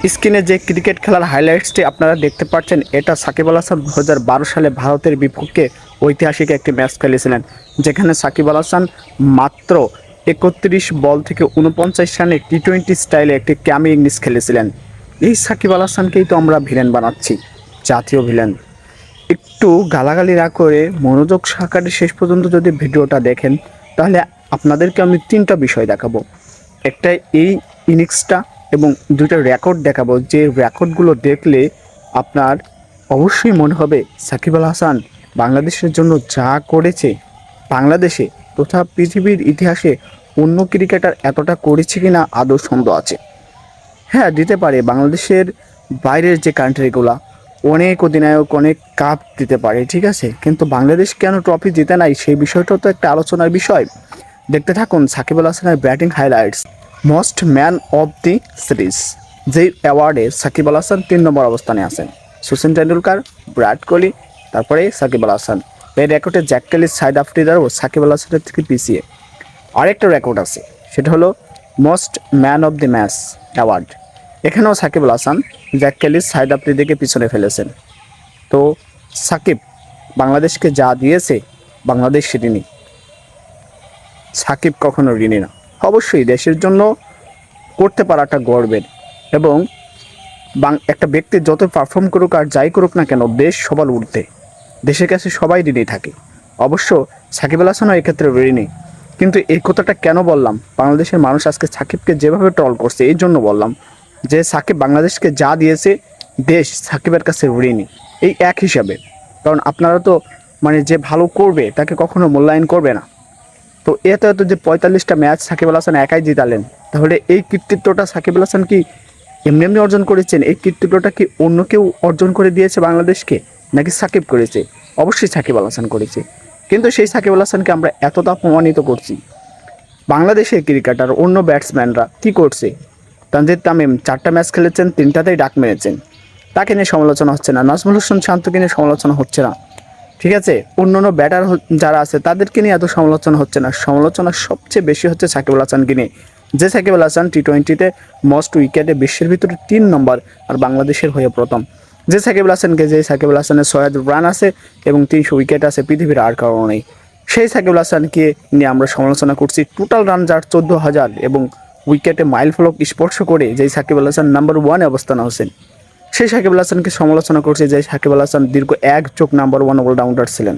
স্ক্রিনে যে ক্রিকেট খেলার হাইলাইটসটি আপনারা দেখতে পাচ্ছেন, এটা সাকিব আল হাসান 2012 সালে ভারতের বিপক্ষে ঐতিহাসিক একটি ম্যাচ খেলেছিলেন, যেখানে সাকিব আল হাসান মাত্র 31 বল থেকে 49 রানে টি-20 স্টাইলে একটি ক্যামি ইনিংস খেলেছিলেন। এই সাকিব আল হাসানকেই তো আমরা ভিলেন বানাচ্ছি, জাতীয় ভিলেন। একটু গালাগালি না করে মনোযোগ সহকারে শেষ পর্যন্ত যদি ভিডিওটা দেখেন, তাহলে আপনাদেরকে আমি 3টা বিষয় দেখাবো। একটা এই ইনিংসটা এবং 2টা রেকর্ড দেখাবো, যে রেকর্ডগুলো দেখলে আপনার অবশ্যই মনে হবে সাকিব আল হাসান বাংলাদেশের জন্য যা করেছে, বাংলাদেশে তথা পৃথিবীর ইতিহাসে অন্য ক্রিকেটার এতটা করেছে কিনা আদৌ সন্দেহ আছে। হ্যাঁ, দিতে পারে, বাংলাদেশের বাইরের যে কান্ট্রিগুলো অনেক অধিনায়ক অনেক কাপ দিতে পারে, ঠিক আছে, কিন্তু বাংলাদেশ কেন ট্রফি জিতে নাই সেই বিষয়টাও তো একটা আলোচনার বিষয়। দেখতে থাকুন সাকিব আল হাসানের batting highlights. Most man of the series, যেই অ্যাওয়ার্ডে সাকিব আল হাসান 3 নম্বর অবস্থানে আছেন। সচিন টেন্ডুলকার, বিরাট কোহলি, তারপরে সাকিব আল হাসান। এই রেকর্ডে জ্যাক কেলি, সাইদ আফ্রিদারও সাকিব আল হাসানের থেকে পিছিয়ে। আরেকটা রেকর্ড আছে, সেটা হলো most man of the match award. এখানেও সাকিব আল হাসান জ্যাক কেলি, সাইদ আফ্রিদিকে পিছনে ফেলেছেন। তো সাকিব বাংলাদেশকে যা দিয়েছে, বাংলাদেশ ঋণী, সাকিব কখনো ঋণী না। অবশ্যই দেশের জন্য করতে পারাটা গর্বের, এবং একটা ব্যক্তি যত পারফর্ম করুক আর যাই করুক না কেন, দেশ সবার ঊর্ধ্বে, দেশের কাছে সবাই ঋণী থাকে। অবশ্য সাকিব আল হাসানও এক্ষেত্রে ঋণী। কিন্তু এই কথাটা কেন বললাম, বাংলাদেশের মানুষ আজকে সাকিবকে যেভাবে ট্রল করছে, এই জন্য বললাম যে সাকিব বাংলাদেশকে যা দিয়েছে, দেশ সাকিবের কাছে ঋণী এই এক হিসাবে। কারণ আপনারা তো মানে যে ভালো করবে তাকে কখনো মূল্যায়ন করবে না। তো এত যে 45টা ম্যাচ সাকিব আল হাসান একাই জিতালেন, তাহলে এই কৃতিত্বটা সাকিব আল হাসান কি এমনি এমনি অর্জন করেছেন? এই কৃতিত্বটা কি অন্য কেউ অর্জন করে দিয়েছে বাংলাদেশকে, নাকি সাকিব করেছে? অবশ্যই সাকিব আল হাসান করেছে। কিন্তু সেই সাকিব আল হাসানকে আমরা এতটা অপমানিত করছি। বাংলাদেশের ক্রিকেটার অন্য ব্যাটসম্যানরা কি করছে? তানজিদ তামিম 4টা ম্যাচ খেলেছেন, 3টাতেই ডাক মেরেছেন, তাকে নিয়ে সমালোচনা হচ্ছে না। নাজমুল হোসেন শান্তকে নিয়ে সমালোচনা হচ্ছে না, ঠিক আছে। অন্যান্য ব্যাটার যারা আছে তাদেরকে নিয়ে এত সমালোচনা হচ্ছে না। সমালোচনা সবচেয়ে বেশি হচ্ছে সাকিব আল হাসানকে নিয়ে, যে সাকিব আল হাসান টি-20তে মোস্ট উইকেটে বিশ্বের ভিতরে 3 নম্বর আর বাংলাদেশের হয়ে প্রথম। যে সাকিব আল হাসানের 6,000 রান আছে এবং 300 উইকেট আছে, পৃথিবীর আর কারো নেই। সেই সাকিব আল হাসানকে নিয়ে আমরা সমালোচনা করছি। টোটাল রান যার 14,000 এবং উইকেটে মাইল ফলক স্পর্শ করে যেই সাকিব আল হাসান নাম্বার 1-এ অবস্থান আছেন, সেই সাকিব আল হাসানকে সমালোচনা করছে যে সাকিব আল হাসান দীর্ঘ 1 যুগ নাম্বার 1 অলরাউন্ডার ছিলেন।